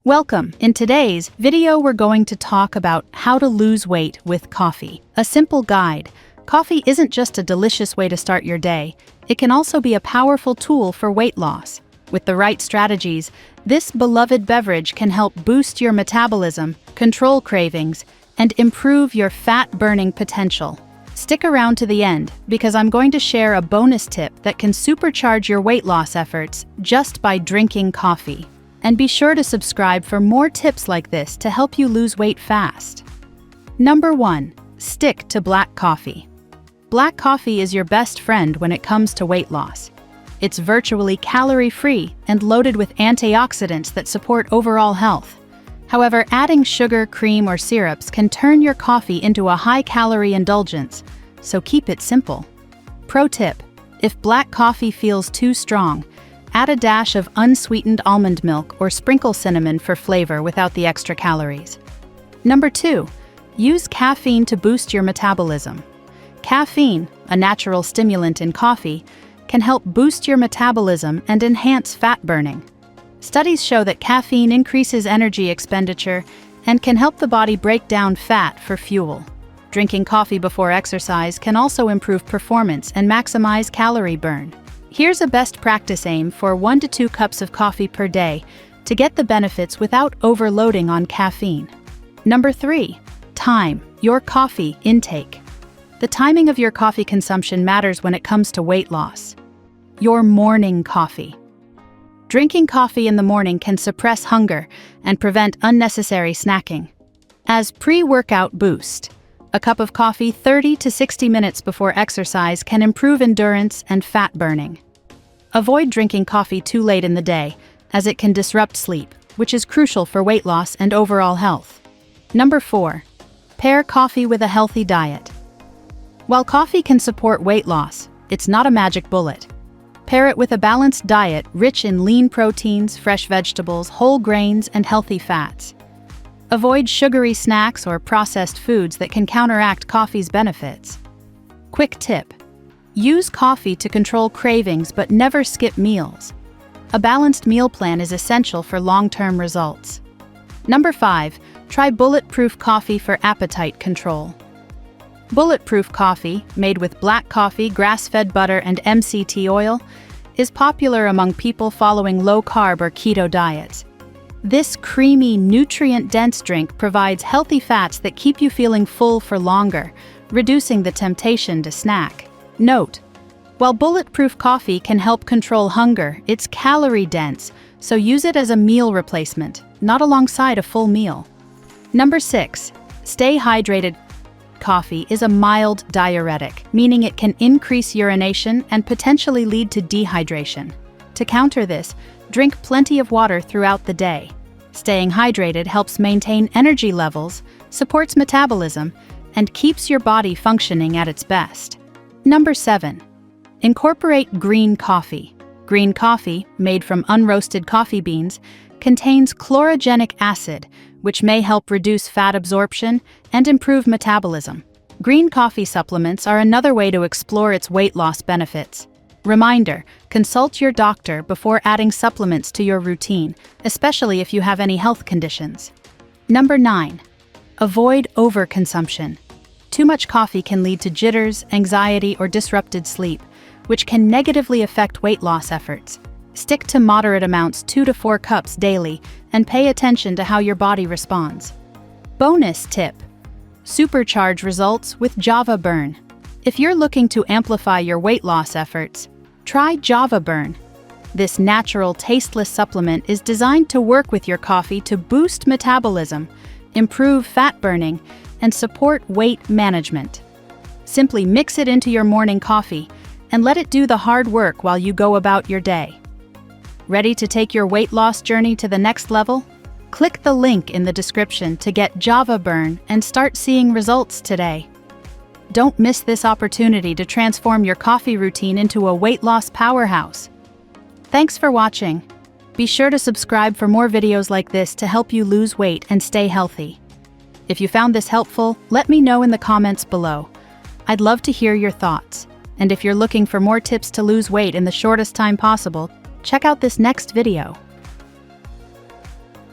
Welcome! In today's video, we're going to talk about how to lose weight with coffee. A simple guide. Coffee isn't just a delicious way to start your day, it can also be a powerful tool for weight loss. With the right strategies, this beloved beverage can help boost your metabolism, control cravings, and improve your fat-burning potential. Stick around to the end, because I'm going to share a bonus tip that can supercharge your weight loss efforts just by drinking coffee. And be sure to subscribe for more tips like this to help you lose weight fast. Number 1. Stick to black coffee. Black coffee is your best friend when it comes to weight loss. It's virtually calorie-free and loaded with antioxidants that support overall health. However, adding sugar, cream, or syrups can turn your coffee into a high-calorie indulgence, so keep it simple. Pro tip: if black coffee feels too strong, add a dash of unsweetened almond milk or sprinkle cinnamon for flavor without the extra calories. Number 2. Use caffeine to boost your metabolism. Caffeine, a natural stimulant in coffee, can help boost your metabolism and enhance fat burning. Studies show that caffeine increases energy expenditure and can help the body break down fat for fuel. Drinking coffee before exercise can also improve performance and maximize calorie burn. Here's a best practice: aim for 1 to 2 cups of coffee per day to get the benefits without overloading on caffeine. Number 3. Time your coffee intake. The timing of your coffee consumption matters when it comes to weight loss. Your morning coffee. Drinking coffee in the morning can suppress hunger and prevent unnecessary snacking. As pre-workout boost, a cup of coffee 30 to 60 minutes before exercise can improve endurance and fat burning. Avoid drinking coffee too late in the day, as it can disrupt sleep, which is crucial for weight loss and overall health. Number 4. Pair coffee with a healthy diet. While coffee can support weight loss, it's not a magic bullet. Pair it with a balanced diet rich in lean proteins, fresh vegetables, whole grains, and healthy fats. Avoid sugary snacks or processed foods that can counteract coffee's benefits. Quick tip: use coffee to control cravings but never skip meals. A balanced meal plan is essential for long-term results. Number 5. Try bulletproof coffee for appetite control. Bulletproof coffee, made with black coffee, grass-fed butter, and MCT oil, is popular among people following low-carb or keto diets. This creamy, nutrient-dense drink provides healthy fats that keep you feeling full for longer, reducing the temptation to snack. Note: while bulletproof coffee can help control hunger, it's calorie-dense, so use it as a meal replacement, not alongside a full meal. Number 6. Stay hydrated. Coffee is a mild diuretic, meaning it can increase urination and potentially lead to dehydration. To counter this, drink plenty of water throughout the day. Staying hydrated helps maintain energy levels, supports metabolism, and keeps your body functioning at its best. Number 7. Incorporate green coffee. Green coffee, made from unroasted coffee beans, contains chlorogenic acid, which may help reduce fat absorption and improve metabolism. Green coffee supplements are another way to explore its weight loss benefits. Reminder: consult your doctor before adding supplements to your routine, especially if you have any health conditions. Number 9. Avoid overconsumption. Too much coffee can lead to jitters, anxiety, or disrupted sleep, which can negatively affect weight loss efforts. Stick to moderate amounts, 2 to 4 cups daily, and pay attention to how your body responds. Bonus tip: supercharge results with Java Burn. If you're looking to amplify your weight loss efforts, try Java Burn. This natural, tasteless supplement is designed to work with your coffee to boost metabolism, improve fat burning, and support weight management. Simply mix it into your morning coffee and let it do the hard work while you go about your day. Ready to take your weight loss journey to the next level? Click the link in the description to get Java Burn and start seeing results today. Don't miss this opportunity to transform your coffee routine into a weight loss powerhouse. Thanks for watching. Be sure to subscribe for more videos like this to help you lose weight and stay healthy. If you found this helpful, let me know in the comments below. I'd love to hear your thoughts. And if you're looking for more tips to lose weight in the shortest time possible, check out this next video.